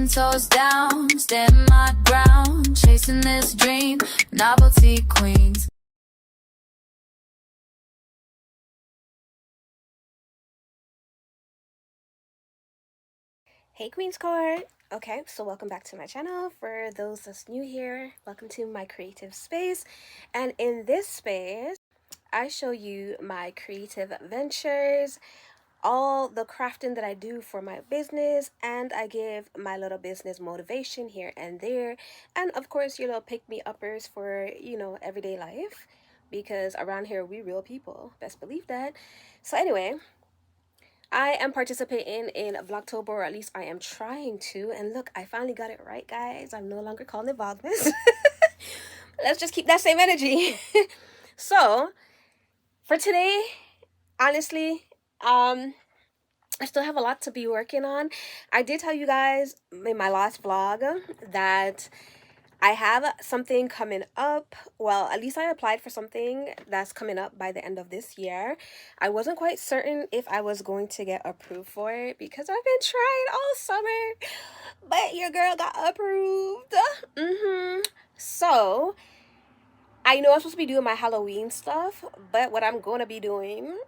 10 toes down, stand my ground, chasing this dream, novelty queens. Hey Queens Court! Okay, so welcome back to my channel. For those that's new here, welcome to my creative space. And in this space, I show you my creative ventures, all the crafting that I do for my business, and I give my little business motivation here and there. And of course, your little pick-me-uppers for, everyday life. Because around here, we real people. Best believe that. So anyway, I am participating in Vlogtober, or at least I am trying to. And look, I finally got it right, guys. I'm no longer calling it Vlogmas. Let's just keep that same energy. So, for today, honestly, I still have a lot to be working on. I did tell you guys in my last vlog that I have something coming up. Well, at least I applied for something that's coming up by the end of this year. I wasn't quite certain if I was going to get approved for it because I've been trying all summer, but your girl got approved. So, I know I'm supposed to be doing my Halloween stuff, but what I'm going to be doing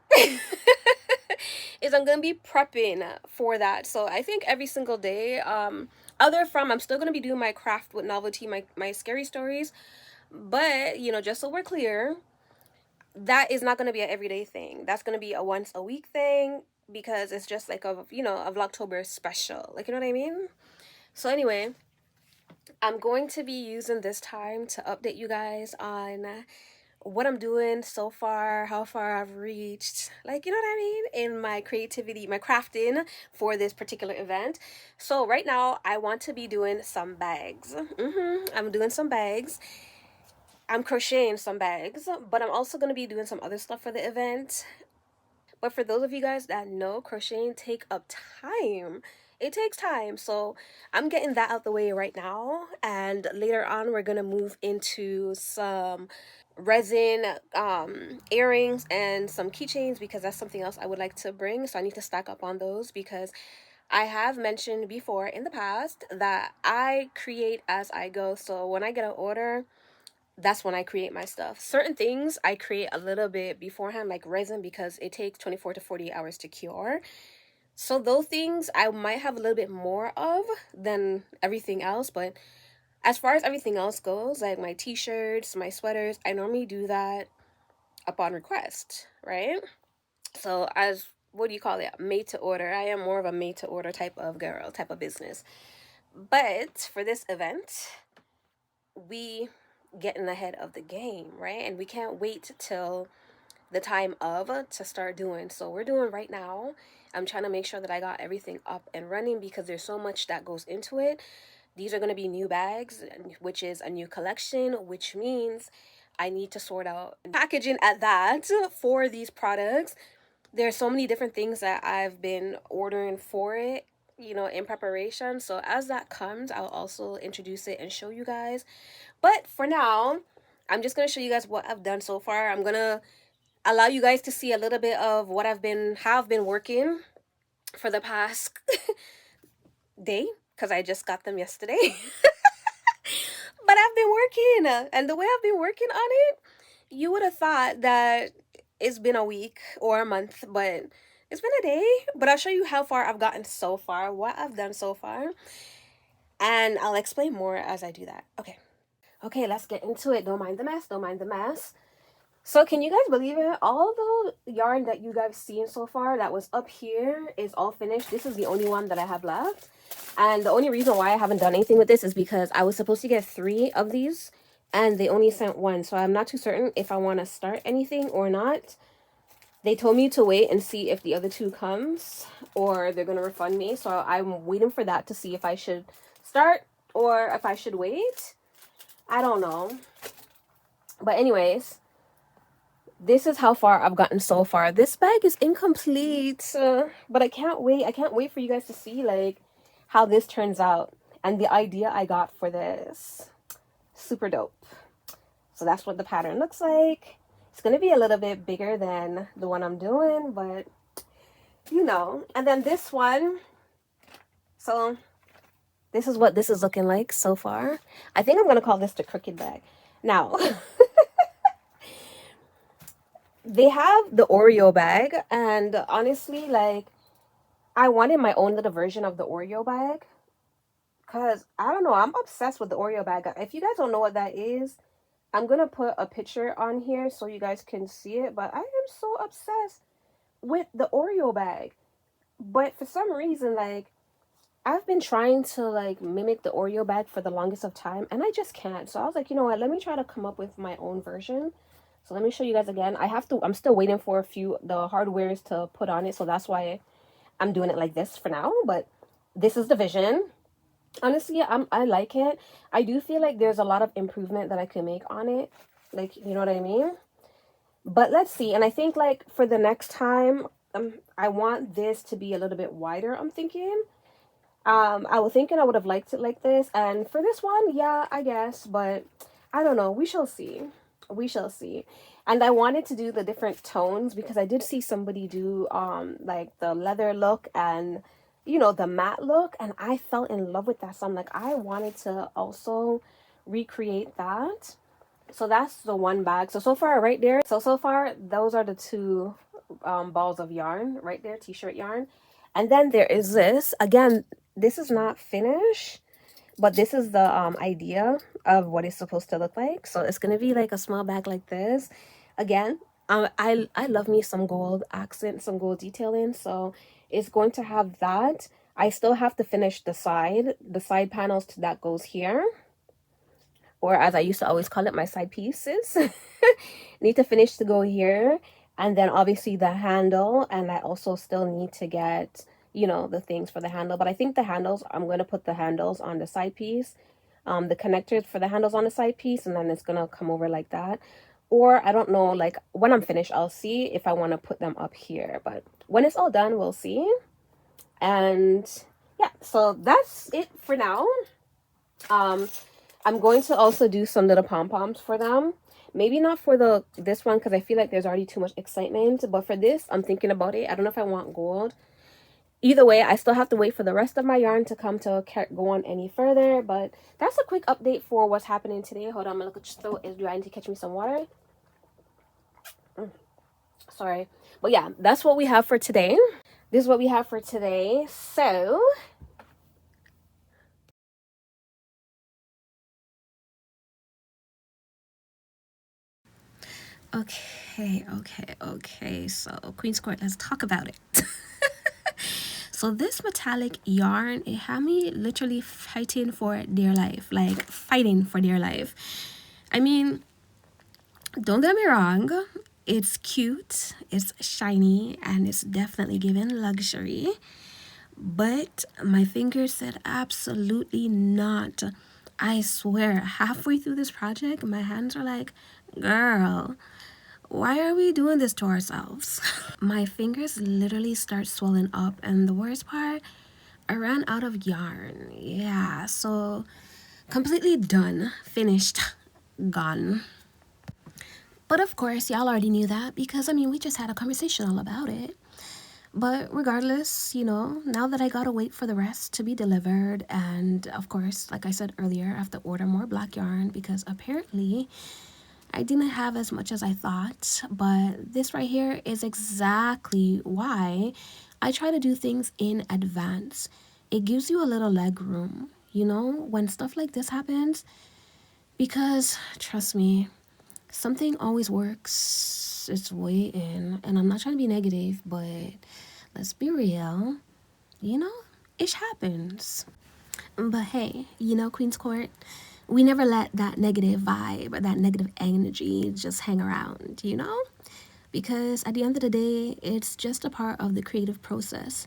is I'm going to be prepping for that. So I think every single day, other from, I'm still going to be doing my craft with novelty, my scary stories. But, just so we're clear, that is not going to be an everyday thing. That's going to be a once a week thing because it's just like a Vlogtober special. Like, you know what I mean? So anyway, I'm going to be using this time to update you guys on what I'm doing so far, how far I've reached, like, you know what I mean, in my creativity, my crafting for this particular event. So right now, I want to be doing some bags. I'm doing some bags. I'm crocheting some bags, but I'm also going to be doing some other stuff for the event. But for those of you guys that know, crocheting take up time. It takes time, so I'm getting that out the way right now, and later on we're gonna move into some resin earrings and some keychains because that's something else I would like to bring. So I need to stack up on those because I have mentioned before in the past that I create as I go. So when I get an order, that's when I create my stuff. Certain things I create a little bit beforehand, like resin, because it takes 24 to 48 hours to cure. So those things I might have a little bit more of than everything else. But as far as everything else goes, like my t-shirts, my sweaters, I normally do that upon request, right? So as, what do you call it? Made to order. I am more of a made to order type of girl, type of business. But for this event, we getting ahead of the game, right? And we can't wait till the time of to start doing. So we're doing right now. I'm trying to make sure that I got everything up and running because there's so much that goes into it. These are going to be new bags, which is a new collection, which means I need to sort out packaging at that for these products. There's so many different things that I've been ordering for it, in preparation. So as that comes, I'll also introduce it and show you guys. But for now, I'm just going to show you guys what I've done so far. I'm going to allow you guys to see a little bit of what have been working for the past day because I just got them yesterday. But I've been working, and the way I've been working on it, you would have thought that it's been a week or a month, but it's been a day. But I'll show you how far I've gotten so far, what I've done so far, and I'll explain more as I do that. Okay, let's get into it. Don't mind the mess. So can you guys believe it? All the yarn that you guys seen so far that was up here is all finished. This is the only one that I have left. And the only reason why I haven't done anything with this is because I was supposed to get 3 of these and they only sent 1. So I'm not too certain if I want to start anything or not. They told me to wait and see if the other 2 comes or they're going to refund me. So I'm waiting for that to see if I should start or if I should wait. I don't know. But anyways, this is how far I've gotten so far. This bag is incomplete, but I can't wait. I can't wait for you guys to see like how this turns out and the idea I got for this. Super dope. So that's what the pattern looks like. It's going to be a little bit bigger than the one I'm doing, but And then this one, so This is what this is looking like so far. I think I'm gonna call this the crooked bag. Now, they have the Oreo bag, and honestly, like, I wanted my own little version of the Oreo bag. Cause I don't know, I'm obsessed with the Oreo bag. If you guys don't know what that is, I'm gonna put a picture on here so you guys can see it. But I am so obsessed with the Oreo bag. But for some reason, like, I've been trying to like mimic the Oreo bag for the longest of time, and I just can't. So I was like, you know what? Let me try to come up with my own version. So let me show you guys again. I'm still waiting for the hardwares to put on it. So that's why I'm doing it like this for now. But this is the vision. Honestly, I like it. I do feel like there's a lot of improvement that I can make on it. Like, you know what I mean? But let's see. And I think like for the next time, I want this to be a little bit wider, I'm thinking. I was thinking I would have liked it like this. And for this one, yeah, I guess. But I don't know. We shall see. We shall see. And I wanted to do the different tones because I did see somebody do like the leather look and the matte look, and I fell in love with that. So I'm like, I wanted to also recreate that. So that's the one bag. So far right there. So far those are the two balls of yarn right there, t-shirt yarn. And then there is this. Again, this is not finished, but this is the idea of what it's supposed to look like. So it's gonna be like a small bag like this. Again, I love me some gold accent, some gold detailing. So it's going to have that. I still have to finish the side panels that goes here, or as I used to always call it, my side pieces. Need to finish to go here, and then obviously the handle. And I also still need to get the things for the handle, but I think the handles, I'm going to put the handles on the side piece, the connectors for the handles on the side piece, and then it's going to come over like that. Or I don't know, like when I'm finished I'll see if I want to put them up here, but when it's all done we'll see. And yeah, so that's it for now. I'm going to also do some little pom-poms for them. Maybe not for this one because I feel like there's already too much excitement, but for this I'm thinking about it. I don't know if I want gold. Either way, I still have to wait for the rest of my yarn to come to go on any further. But that's a quick update for what's happening today. Hold on, I'm gonna look at your throat. Do I need to catch me some water? Sorry. But yeah, that's what we have for today. This is what we have for today. So okay. So Queen's Court, let's talk about it. So this metallic yarn, it had me literally fighting for dear life, like fighting for dear life. I mean, don't get me wrong, it's cute, it's shiny, and it's definitely giving luxury. But my fingers said absolutely not. I swear, halfway through this project, my hands are like, girl, why are we doing this to ourselves? My fingers literally start swelling up, and the worst part, I ran out of yarn. Yeah, so completely done, finished, gone. But of course, y'all already knew that because, I mean, we just had a conversation all about it. But regardless, now that I gotta wait for the rest to be delivered, and of course, like I said earlier, I have to order more black yarn because apparently I didn't have as much as I thought. But this right here is exactly why I try to do things in advance. It gives you a little leg room, when stuff like this happens, because trust me, something always works its way in. And I'm not trying to be negative, but let's be real, it happens. But hey, Queen's Court, we never let that negative vibe or that negative energy just hang around, because at the end of the day, it's just a part of the creative process.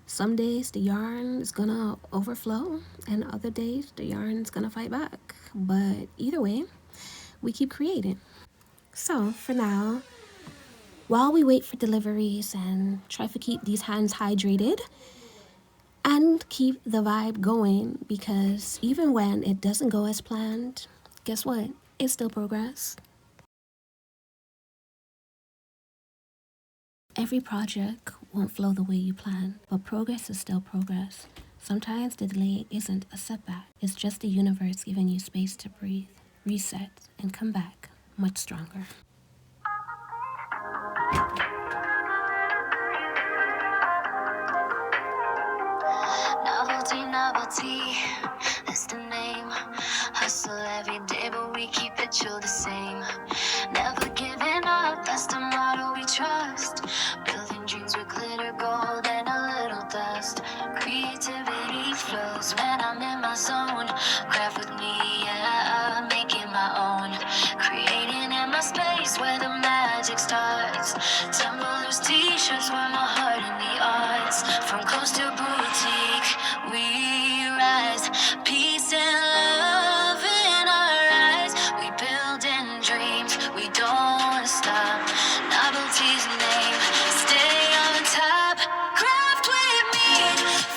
Some days the yarn is gonna overflow, and other days the yarn's gonna fight back. But either way, we keep creating. So for now, while we wait for deliveries and try to keep these hands hydrated and keep the vibe going, because even when it doesn't go as planned, guess what? It's still progress. Every project won't flow the way you plan, but progress is still progress. Sometimes the delay isn't a setback, it's just the universe giving you space to breathe, reset, and come back much stronger. Novelty, novelty, that's the name. Hustle every day, but we keep it true the same. Never giving up, that's the motto we trust. Building dreams with glitter, gold, and a little dust. Creativity flows when I'm in my zone. Craft with me, yeah, make it my own. Creating in my space where the magic starts. Tumblers, t-shirts, wear my heart in the arts. From coast to boutique, we rise. Peace and love in our eyes. We build in dreams, we don't stop. Novelty's name, stay on top. Craft with me,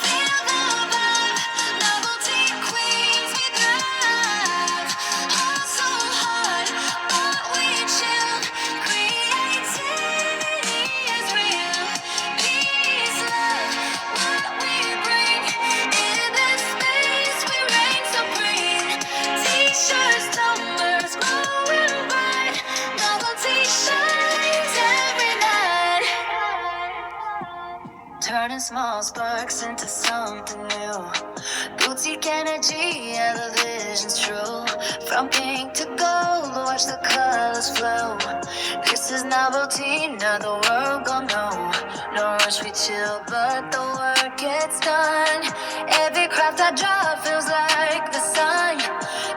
feel the vibe. Novelty queens, we thrive. Hustle hard, but we chill. Creativity is real. Peace, love, what we bring. In this space, we reign supreme. T-shirts, tumblers, glowing bright. Novelty shines every night. Turning small sparks into something new. Boutique energy, yeah, the vision's true. From pink to gold, watch the colors flow. This is novelty, now the world gon' know. No rush, we chill, but the work gets done. Every craft I draw feels like the sun.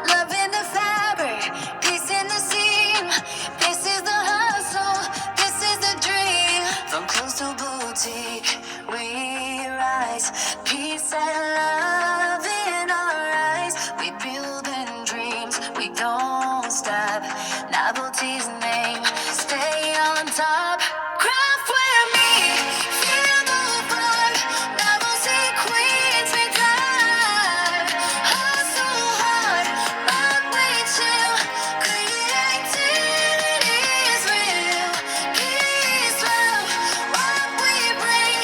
Love in the fabric, peace in the seam. This is the hustle, this is the dream. From clothes to boutique, we rise. Peace and love in our eyes. We build in dreams, we don't stop. Novelty's name, stay on top. Craft with me, feel the vibe. Novelty queens, we dive. Hustle hard, but we chill. Creativity is real. Peace, love, what we bring.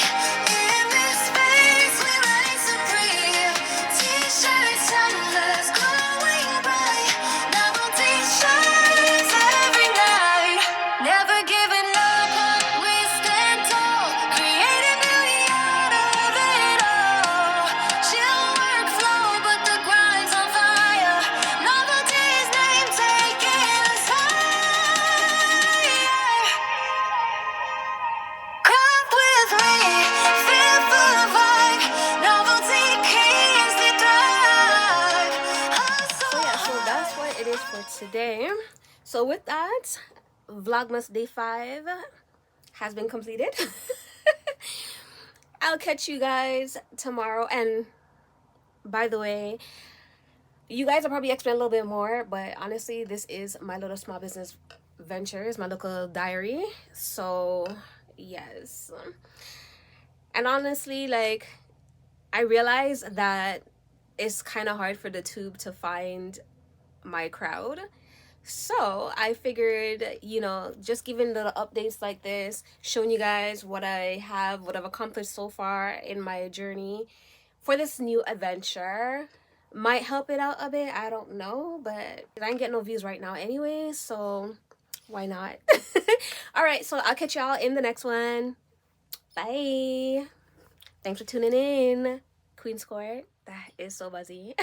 In this space, we reign supreme. T-shirts, tumblers, glowing bright. Novelty shines every night. Never giving up, we stand tall. Creating beauty out of it all. Chill workflow, but the grind's on fire. Novelty's name taking us higher. Craft with me, feel the vibe. Novelty keys, they thrive. So yeah, so that's what it is for today. So with that, Vlogmas Day 5 has been completed. I'll catch you guys tomorrow. And by the way, you guys are probably expecting a little bit more, but honestly, this is my little small business ventures, my local diary. So yes. And honestly, like, I realized that it's kind of hard for the tube to find my crowd. So I figured, you know, just giving little updates like this, showing you guys what I have, what I've accomplished so far in my journey for this new adventure might help it out a bit. I don't know, but I ain't getting no views right now anyway, so why not? All right, so I'll catch y'all in the next one. Bye. Thanks for tuning in. Queen's Court. That is so buzzy.